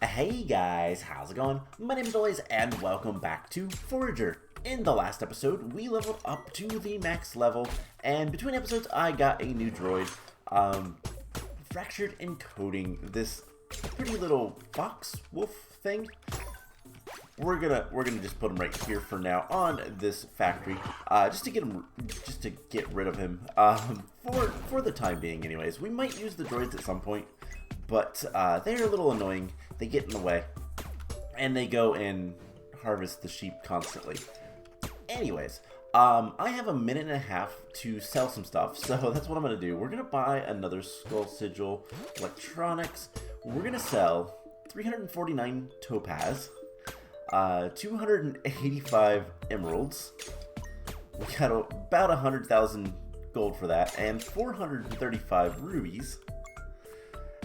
Hey guys, how's it going? My name is Always, and welcome back to Forager. In the last episode, we leveled up to the max level, and between episodes, I got a new droid, fractured encoding this pretty little fox wolf thing. We're gonna just put him right here for now on this factory, just to get rid of him, for the time being. Anyways, we might use the droids at some point, but they're a little annoying. They get in the way, and they go and harvest the sheep constantly. Anyways, I have a minute and a half to sell some stuff, so that's what I'm gonna do. We're gonna buy another skull sigil, electronics. We're gonna sell 349 topaz. 285 emeralds. We got about 100,000 gold for that, and 435 rubies.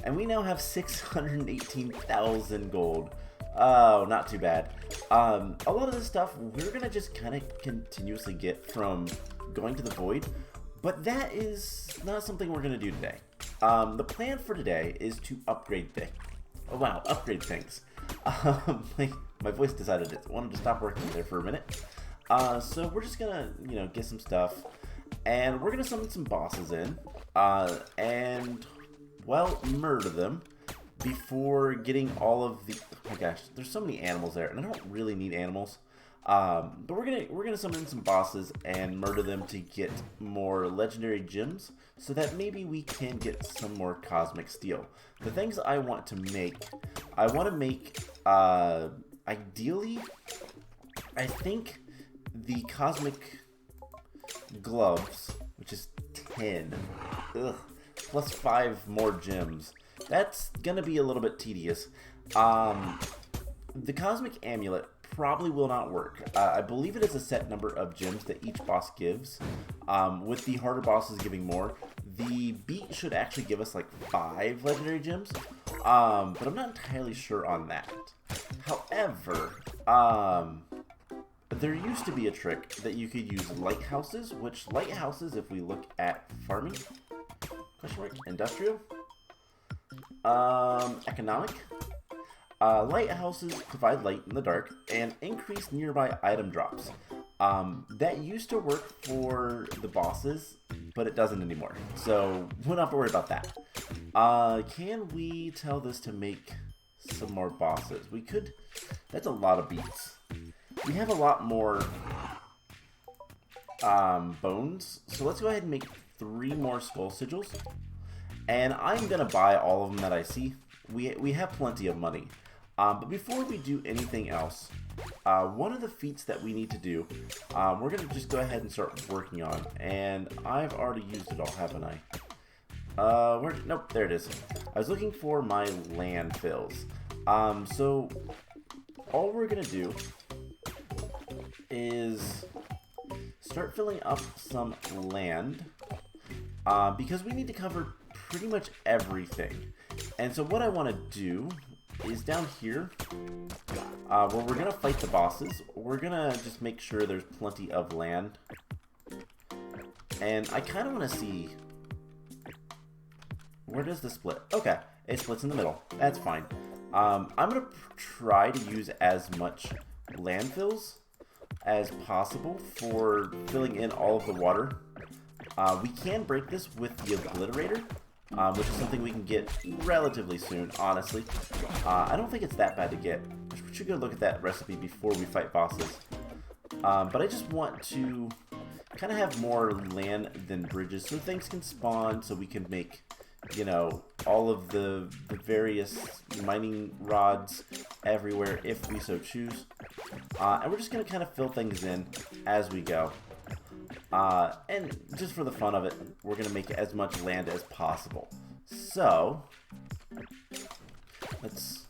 And we now have 618,000 gold. Oh, not too bad. A lot of this stuff we're gonna just kind of continuously get from going to the void, but that is not something we're gonna do today. The plan for today is to upgrade things. Oh wow, upgrade things. My voice decided it wanted to stop working there for a minute. So we're just gonna, get some stuff, and we're gonna summon some bosses in, and, well, murder them before getting all of the. Oh my gosh, there's so many animals there, and I don't really need animals. But we're gonna summon in some bosses and murder them to get more legendary gems, so that maybe we can get some more cosmic steel. The things I want to make, ideally, I think the cosmic gloves, which is 10, plus 5 more gems. That's gonna be a little bit tedious. The cosmic amulet probably will not work. I believe it is a set number of gems that each boss gives, with the harder bosses giving more. The BEET should actually give us like 5 legendary gems, but I'm not entirely sure on that. However, there used to be a trick that you could use lighthouses, which lighthouses, if we look at farming, industrial, economic, lighthouses provide light in the dark and increase nearby item drops. That used to work for the bosses, but it doesn't anymore. So we don't have to worry about that. Can we tell this to make some more bosses? We could. That's a lot of beats. We have a lot more bones, so let's go ahead and make 3 more skull sigils. And I'm gonna buy all of them that I see. We have plenty of money. But before we do anything else, one of the feats that we need to do, we're going to just go ahead and start working on. And I've already used it all, haven't I? Nope, there it is. I was looking for my landfills. So all we're going to do is start filling up some land, because we need to cover pretty much everything. And so what I want to do is down here, where we're going to fight the bosses, we're going to just make sure there's plenty of land. And I kind of want to see, where does this split? Okay, it splits in the middle. That's fine. I'm going to try to use as much landfills as possible for filling in all of the water. We can break this with the obliterator, which is something we can get relatively soon, honestly. I don't think it's that bad to get. We should go look at that recipe before we fight bosses. But I just want to kind of have more land than bridges, so things can spawn, so we can make, all of the various mining rods everywhere if we so choose. And we're just going to kind of fill things in as we go. And just for the fun of it, we're going to make as much land as possible. So, let's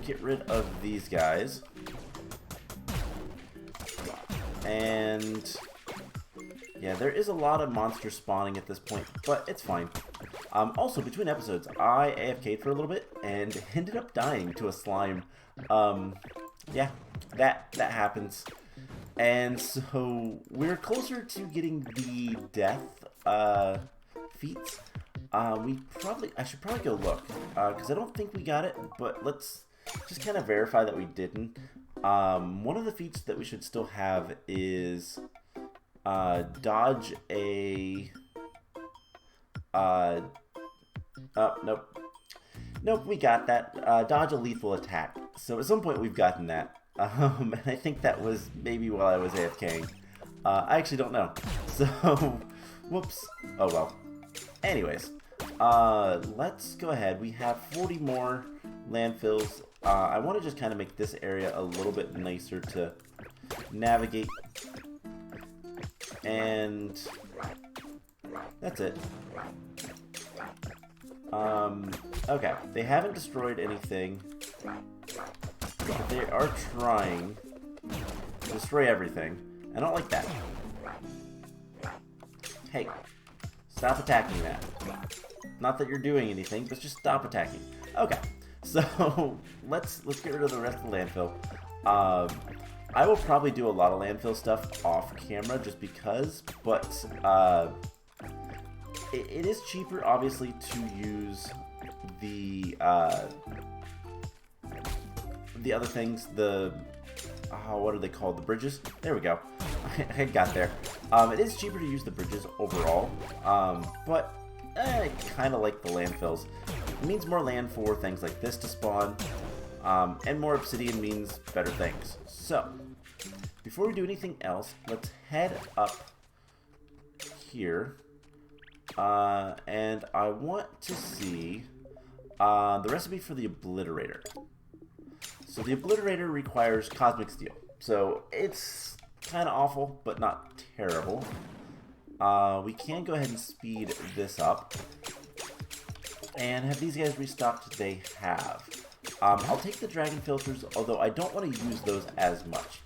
get rid of these guys. And, yeah, there is a lot of monsters spawning at this point, but it's fine. Also, between episodes, I AFK'd for a little bit and ended up dying to a slime. Yeah, that happens. And so we're closer to getting the death feats. I should probably go look, because I don't think we got it, but let's just kind of verify that we didn't. One of the feats that we should still have is dodge a oh, nope. Nope, we got that. Dodge a lethal attack. So at some point we've gotten that. And I think that was maybe while I was AFKing. I actually don't know. So, whoops. Oh well. Anyways, let's go ahead. We have 40 more landfills. I want to just kind of make this area a little bit nicer to navigate. And that's it. Okay, they haven't destroyed anything, but they are trying to destroy everything. I don't like that. Hey, stop attacking that. Not that you're doing anything, but just stop attacking. Okay, so let's get rid of the rest of the landfill. I will probably do a lot of landfill stuff off camera just because, but it is cheaper, obviously, to use the other things, what are they called? The bridges? There we go. I got there. It is cheaper to use the bridges overall, but I kind of like the landfills. It means more land for things like this to spawn, and more obsidian means better things. So, before we do anything else, let's head up here. And I want to see the recipe for the obliterator. So the obliterator requires cosmic steel. So it's kind of awful, but not terrible. We can go ahead and speed this up. And have these guys restocked? They have. I'll take the dragon filters, although I don't want to use those as much.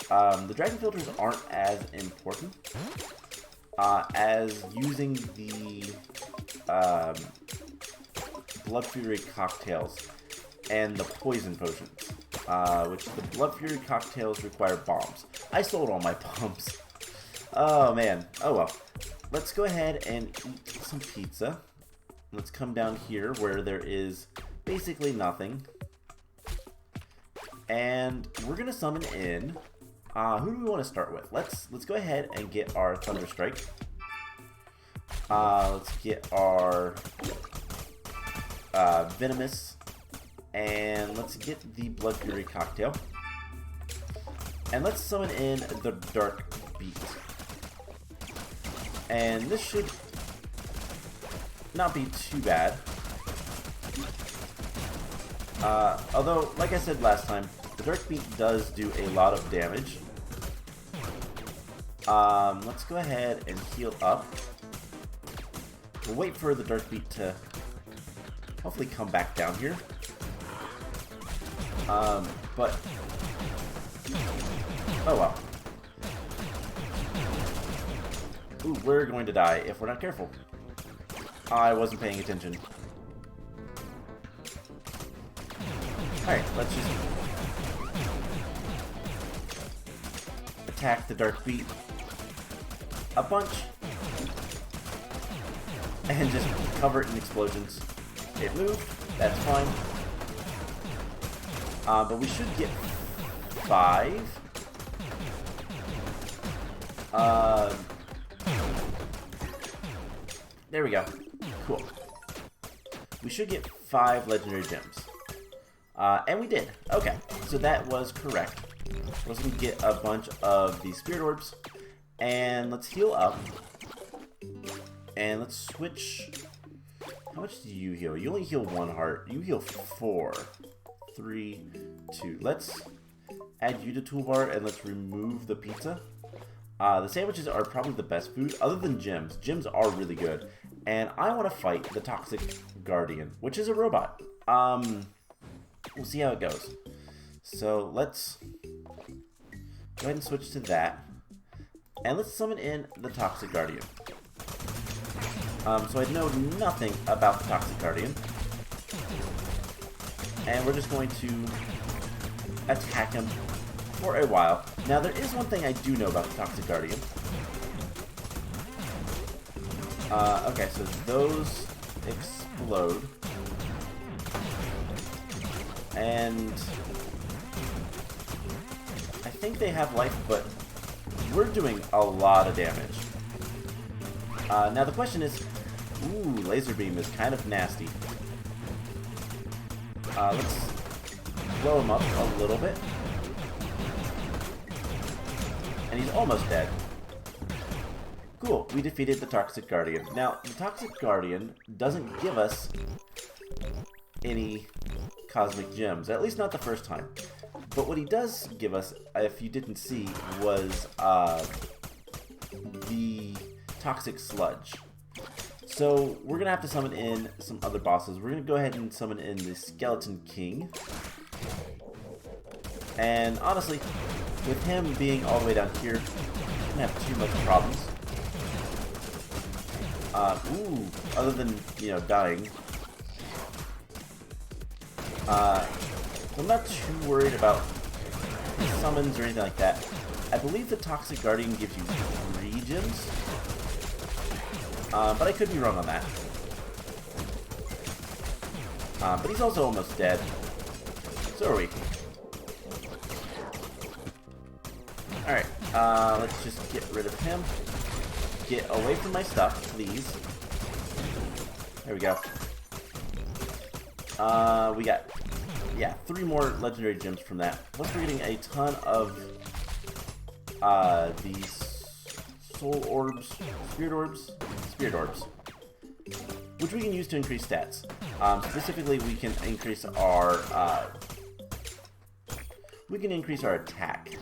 The dragon filters aren't as important as using the Blood Fury cocktails and the poison potions, which the Blood Fury cocktails require bombs. I sold all my bombs. Oh man, oh well. Let's go ahead and eat some pizza. Let's come down here where there is basically nothing. And we're gonna summon in, who do we want to start with? Let's go ahead and get our Thunder Strike. Let's get our Venomous, and let's get the Blood Fury cocktail. And let's summon in the Dark Beet. And this should not be too bad. Although, like I said last time, the Dark Beet does do a lot of damage. Let's go ahead and heal up. We'll wait for the Dark Beet to hopefully come back down here. But oh well. Ooh, we're going to die if we're not careful. I wasn't paying attention. Alright, let's just attack the Dark Beet a bunch and just cover it in explosions. It moved, that's fine. But we should get 5. There we go. Cool. We should get 5 legendary gems. And we did. Okay, so that was correct. Let's get a bunch of the spirit orbs. And let's heal up. And let's switch. How much do you heal? You only heal 1 heart. You heal 4. 3, 2. Let's add you to toolbar and let's remove the pizza. The sandwiches are probably the best food, other than gems. Gems are really good. And I want to fight the Toxic Guardian, which is a robot. We'll see how it goes. So let's go ahead and switch to that. And let's summon in the Toxic Guardian. So I know nothing about the Toxic Guardian. And we're just going to attack him for a while. Now there is one thing I do know about the Toxic Guardian. Okay, so those explode. And I think they have life, but we're doing a lot of damage. Now the question is, ooh, laser beam is kind of nasty. Let's blow him up a little bit. And he's almost dead. Cool, we defeated the Toxic Guardian. Now, the Toxic Guardian doesn't give us any cosmic gems, at least not the first time. But what he does give us, if you didn't see, was the Toxic Sludge. So we're going to have to summon in some other bosses. We're going to go ahead and summon in the Skeleton King. And honestly, with him being all the way down here, I don't have too much problems. Other than, you know, dying. I'm not too worried about summons or anything like that. I believe the Toxic Guardian gives you 3 gems. But I could be wrong on that. But he's also almost dead. So are we. Alright, let's just get rid of him. Get away from my stuff, please. There we go. We got, yeah, 3 more legendary gems from that. Plus we're getting a ton of these soul orbs, spirit orbs, which we can use to increase stats. Specifically, we can increase our attack,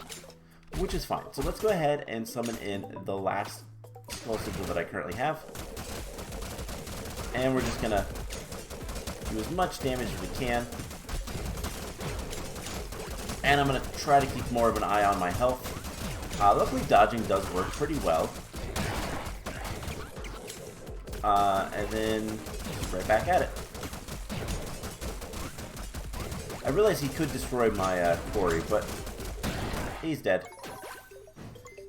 which is fine. So let's go ahead and summon in the last explosive that I currently have, and we're just gonna do as much damage as we can. And I'm gonna try to keep more of an eye on my health. Luckily, dodging does work pretty well. And then right back at it. I realize he could destroy my quarry, but he's dead.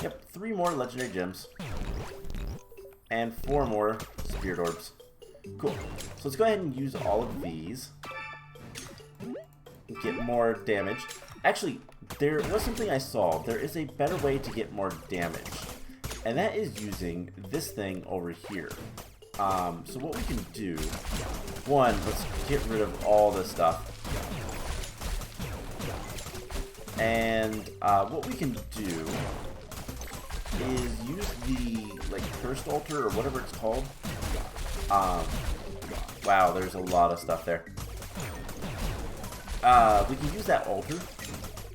Yep, 3 more legendary gems. And 4 more spirit orbs. Cool. So let's go ahead and use all of these. Get more damage. Actually, there was something I saw. There is a better way to get more damage. And that is using this thing over here. So what we can do... One, let's get rid of all this stuff. And what we can do is use the cursed altar or whatever it's called. Wow, there's a lot of stuff there. We can use that altar,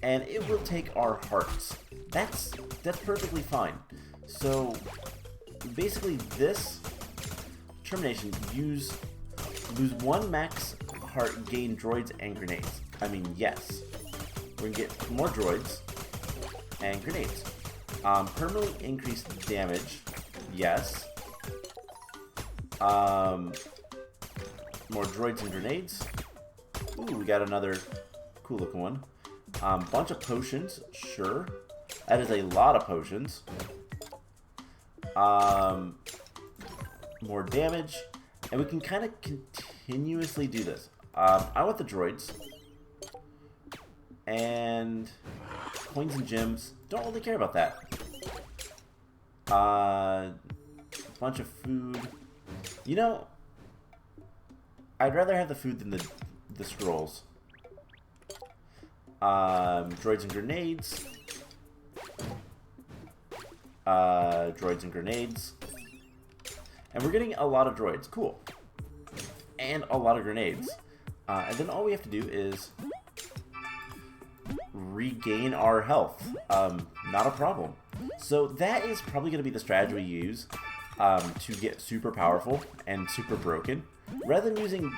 and it will take our hearts. That's perfectly fine. So basically, this termination lose 1 max heart, gain droids and grenades. I mean, yes, we're gonna get more droids and grenades. Permanently increased damage, yes. More droids and grenades. Ooh, we got another cool looking one. Bunch of potions, sure. That is a lot of potions. More damage. And we can kind of continuously do this. I want the droids. And coins and gems. Don't really care about that. Bunch of food. You know, I'd rather have the food than the scrolls. Droids and grenades. Droids and grenades. And we're getting a lot of droids. Cool. And a lot of grenades. And then all we have to do is regain our health. Not a problem. So that is probably going to be the strategy we use to get super powerful and super broken. Rather than using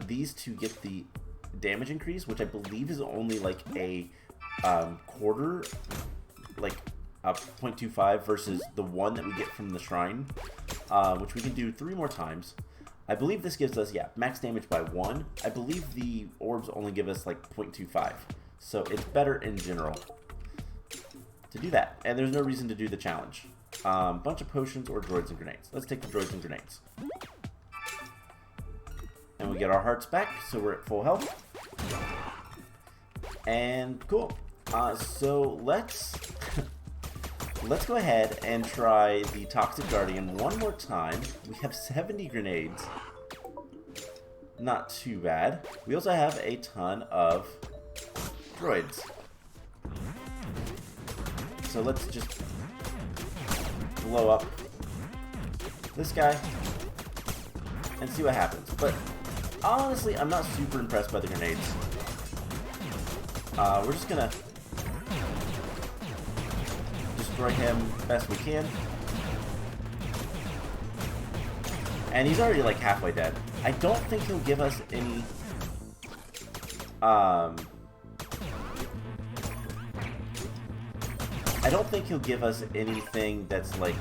these to get the damage increase, which I believe is only like a quarter, like a 0.25 versus the 1 that we get from the shrine, which we can do 3 more times. I believe this gives us, yeah, max damage by 1. I believe the orbs only give us like 0.25. So it's better in general to do that. And there's no reason to do the challenge. Bunch of potions or droids and grenades. Let's take the droids and grenades. get our hearts back, so we're at full health. And cool. So let's let's go ahead and try the Toxic Guardian one more time. We have 70 grenades. Not too bad. We also have a ton of droids. So let's just blow up this guy and see what happens. But honestly, I'm not super impressed by the grenades. We're just gonna destroy him best we can. And he's already like halfway dead. I don't think he'll give us any I don't think he'll give us anything that's like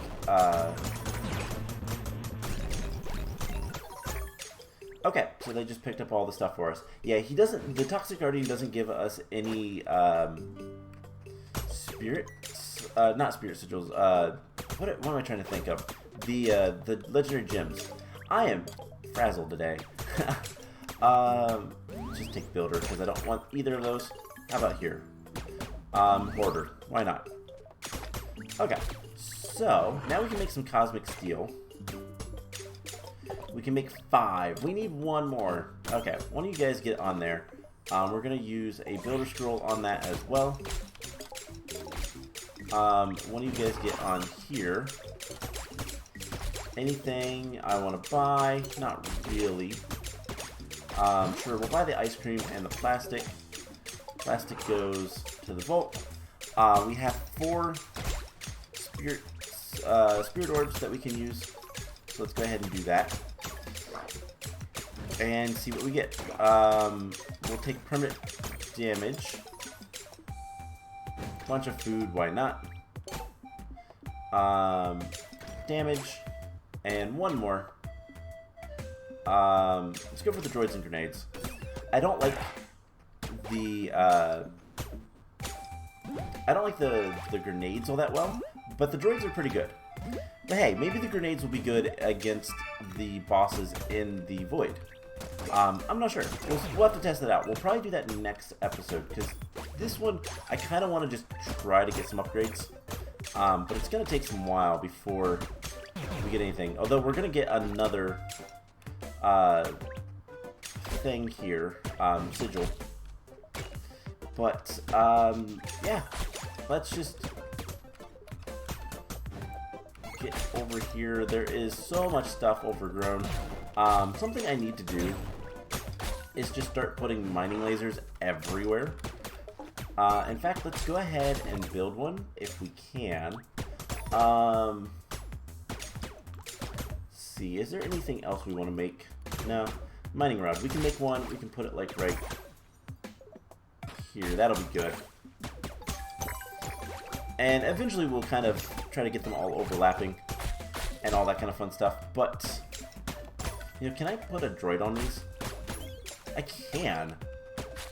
okay, so they just picked up all the stuff for us. Yeah, he doesn't. The Toxic Guardian doesn't give us any spirits, not spirit sigils. What am I trying to think of? The legendary gems. I am frazzled today. Just take builder because I don't want either of those. How about here? Hoarder. Why not? Okay, so now we can make some cosmic steel. We can make 5. We need one more. Okay, one of you guys get on there. We're going to use a builder scroll on that as well. One of you guys get on here. Anything I want to buy? Not really. Sure, we'll buy the ice cream and the plastic. Plastic goes to the vault. We have 4 spirit orbs that we can use. So let's go ahead and do that. And see what we get. We'll take permanent damage. Bunch of food, why not? Damage. And one more. Let's go for the droids and grenades. I don't like the grenades all that well, but the droids are pretty good. But hey, maybe the grenades will be good against the bosses in the void. I'm not sure. We'll have to test it out. We'll probably do that next episode, because this one, I kind of want to just try to get some upgrades. But it's going to take some while before we get anything. Although we're going to get another thing here, Sigil. But, yeah, let's just get over here. There is so much stuff overgrown. Something I need to do is just start putting mining lasers everywhere. In fact, let's go ahead and build one if we can. Let's see, is there anything else we want to make? No. Mining rod. We can make one. We can put it like right here. That'll be good. And eventually we'll kind of try to get them all overlapping and all that kind of fun stuff. But, you know, can I put a droid on these? I can.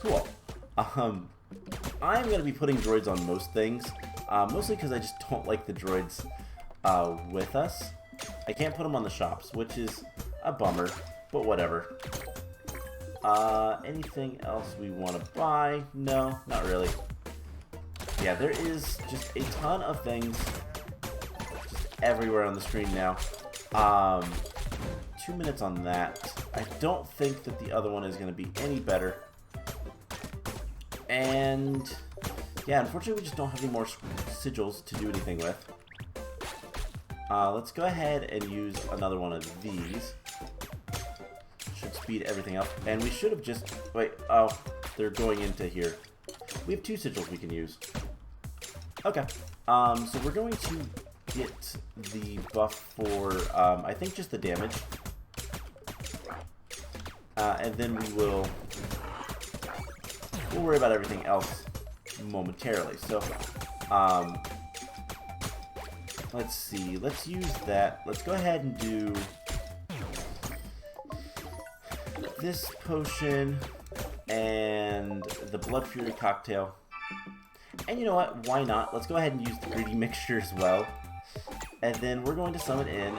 Cool. I'm going to be putting droids on most things. Mostly because I just don't like the droids with us. I can't put them on the shops, which is a bummer, but whatever. Anything else we want to buy? No, not really. Yeah, there is just a ton of things just everywhere on the screen now. 2 minutes on that. I don't think that the other one is going to be any better. And yeah, unfortunately we just don't have any more sigils to do anything with. Let's go ahead and use another one of these. Should speed everything up. And we should have just... Wait, oh, they're going into here. We have 2 sigils we can use. Okay. So we're going to get the buff for, I think just the damage. And then we'll worry about everything else momentarily. So, let's see. Let's use that. Let's go ahead and do this potion and the Blood Fury cocktail. And you know what? Why not? Let's go ahead and use the Greedy Mixture as well. And then we're going to summon in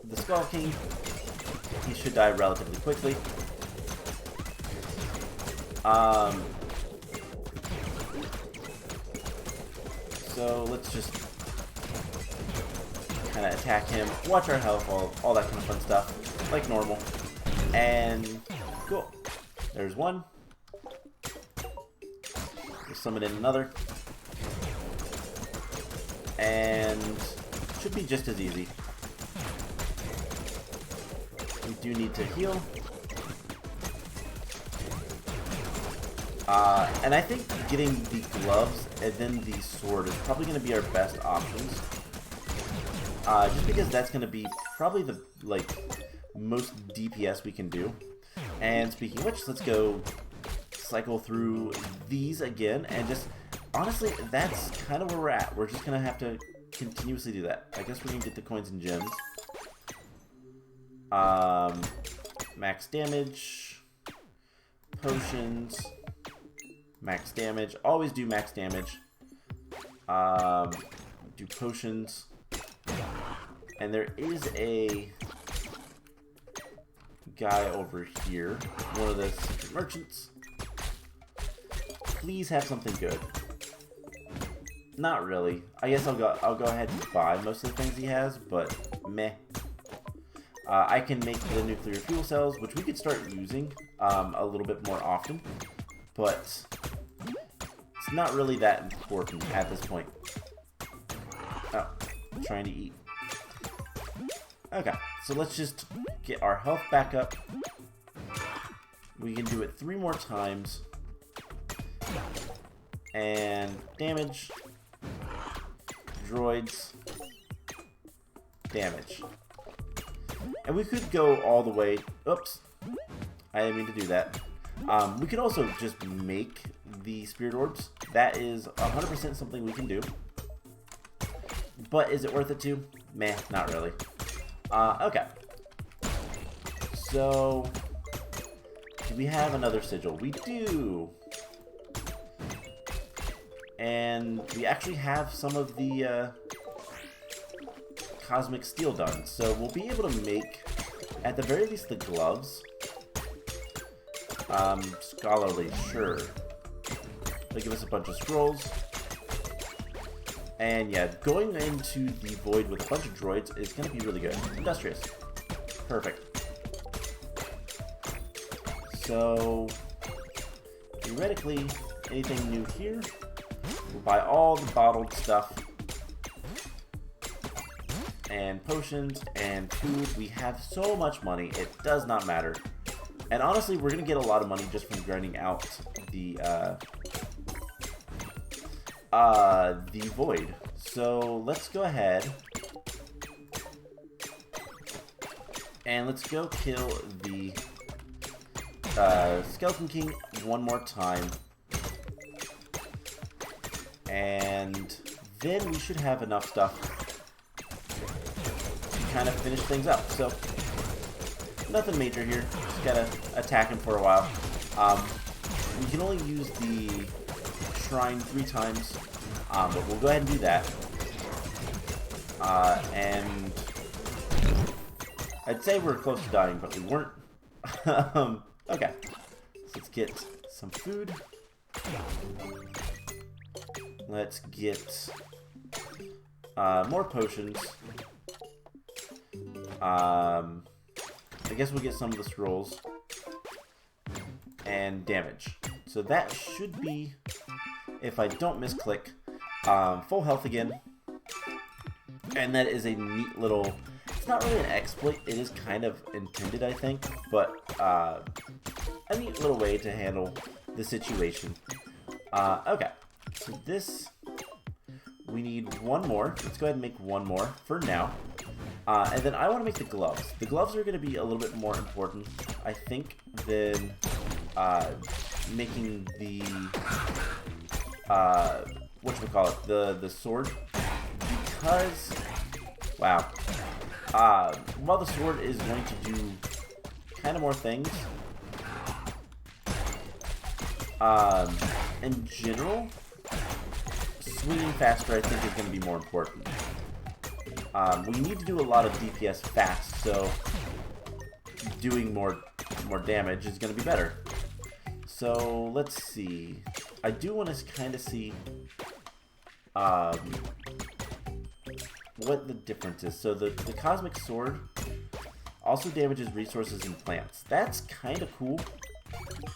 the Skull King he should die relatively quickly. So let's just kind of attack him, watch our health, all that kind of fun stuff, like normal. And cool. There's one. We'll summon in another. And should be just as easy. We do need to heal. And I think getting the gloves and then the sword is probably going to be our best options. Just because that's going to be probably the most DPS we can do. And speaking of which, let's go cycle through these again. And just, honestly, that's kind of where we're at. We're just going to have to continuously do that. I guess we're going to get the coins and gems. Max damage. Potions. Max damage. Always do max damage. Do potions. And there is a guy over here. One of the secret merchants. Please have something good. Not really. I guess I'll go ahead and buy most of the things he has, but meh. I can make the nuclear fuel cells, which we could start using a little bit more often, but it's not really that important at this point. Oh, I'm trying to eat. Okay, so let's just get our health back up. We can do it 3 more times. And damage. Droids. Damage. And we could go all the way... Oops. I didn't mean to do that. We could also just make the spirit orbs. That is 100% something we can do. But is it worth it to? Meh, not really. Okay. So... do we have another sigil? We do! And we actually have some of the cosmic steel done. So we'll be able to make, at the very least, the gloves. Scholarly, sure. They give us a bunch of scrolls. And yeah, going into the void with a bunch of droids is going to be really good. Industrious. Perfect. So, theoretically, anything new here? We'll buy all the bottled stuff. And potions and food. We have so much money, it does not matter. And honestly, we're going to get a lot of money just from grinding out the void. So let's go ahead and let's go kill the Skeleton King one more time, and then we should have enough stuff to kind of finish things up. So nothing major here, just gotta attack him for a while. We can only use the shrine 3 times, but we'll go ahead and do that. And I'd say we're close to dying, but we weren't. Okay, so let's get some food. Let's get more potions. I guess we'll get some of the scrolls. And damage. So that should be, if I don't misclick, full health again. And that is a neat little... it's not really an exploit, it is kind of intended, I think, but a neat little way to handle the situation. Okay, so this, we need one more. Let's go ahead and make one more for now. And then I want to make the gloves. The gloves are going to be a little bit more important, I think, than making the, whatchamacallit, the sword. Because, wow. While the sword is going to do kind of more things, in general, swinging faster I think is going to be more important. We need to do a lot of DPS fast, so doing more damage is going to be better. So let's see. I do want to kind of see what the difference is. So the Cosmic Sword also damages resources and plants. That's kind of cool,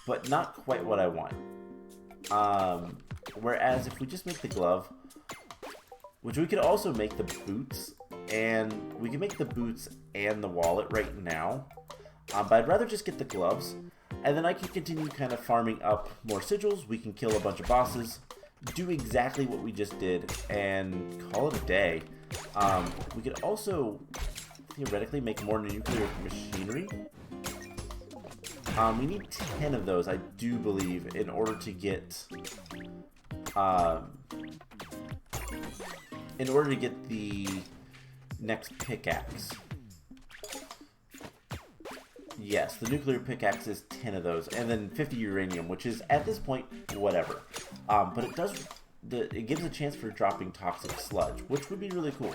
but not quite what I want. Whereas if we just make the glove, which we could also make the boots, and we can make the boots and the wallet right now, but I'd rather just get the gloves, and then I can continue kind of farming up more sigils. We can kill a bunch of bosses, do exactly what we just did, and call it a day. We could also theoretically make more nuclear machinery. We need 10 of those, I do believe, in order to get the next pickaxe. Yes, the nuclear pickaxe is 10 of those, and then 50 uranium, which is at this point whatever. But it gives a chance for dropping toxic sludge, which would be really cool.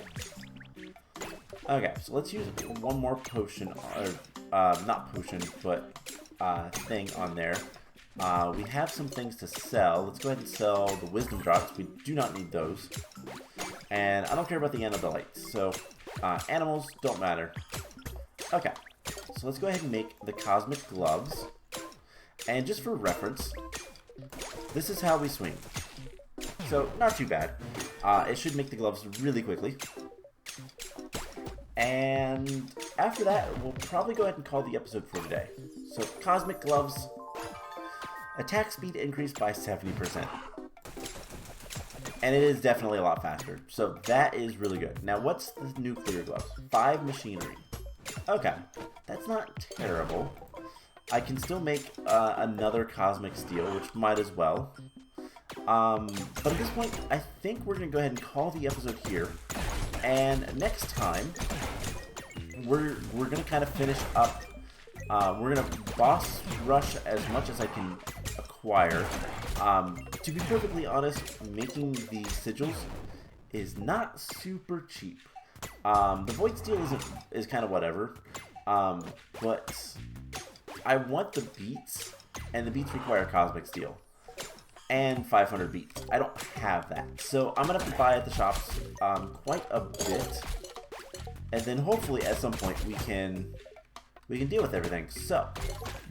Okay, so let's use one more potion, or not potion, but thing on there. We have some things to sell. Let's go ahead and sell the wisdom drops. We do not need those. And I don't care about the anodelites, so animals don't matter. Okay, so let's go ahead and make the cosmic gloves. And just for reference, this is how we swing. So, not too bad. It should make the gloves really quickly. And after that, we'll probably go ahead and call the episode for today. So, cosmic gloves, attack speed increased by 70%. And it is definitely a lot faster. So that is really good. Now, what's the nuclear gloves? 5 machinery. Okay, that's not terrible. I can still make another cosmic steel, which might as well. But at this point, I think we're going to go ahead and call the episode here. And next time, we're going to kind of finish up. We're going to boss rush as much as I can acquire. To be perfectly honest, making the sigils is not super cheap. The void steel is kind of whatever. But I want the beets, and the beets require cosmic steel. And 500 beets. I don't have that. So I'm going to have to buy at the shops quite a bit. And then hopefully at some point we can deal with everything. So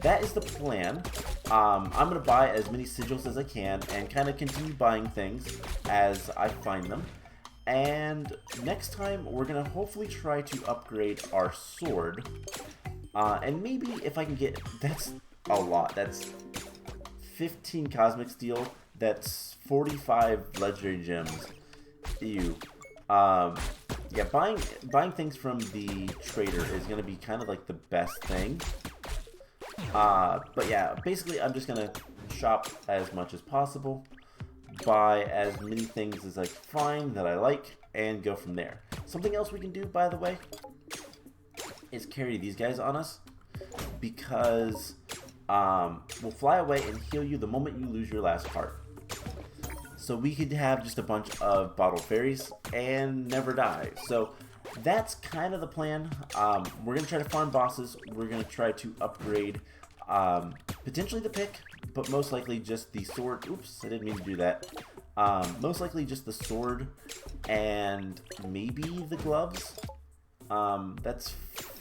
that is the plan. I'm going to buy as many sigils as I can and kind of continue buying things as I find them. And next time we're going to hopefully try to upgrade our sword. And maybe if I can get... That's a lot. That's 15 cosmic steel. That's 45 legendary gems. Ew. Yeah, buying things from the trader is going to be kind of like the best thing. But yeah, basically I'm just going to shop as much as possible, buy as many things as I find that I like, and go from there. Something else we can do, by the way, is carry these guys on us, because we'll fly away and heal you the moment you lose your last heart. So we could have just a bunch of bottled fairies and never die. So that's kind of the plan. We're going to try to farm bosses. We're going to try to upgrade potentially the pick, but most likely just the sword. Oops, I didn't mean to do that. Most likely just the sword and maybe the gloves. That's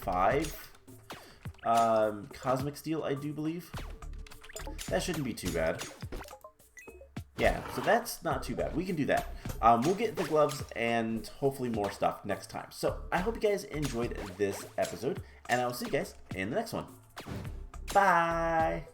5 cosmic steel, I do believe. That shouldn't be too bad. Yeah, so that's not too bad. We can do that. We'll get the gloves and hopefully more stuff next time. So I hope you guys enjoyed this episode, and I will see you guys in the next one. Bye!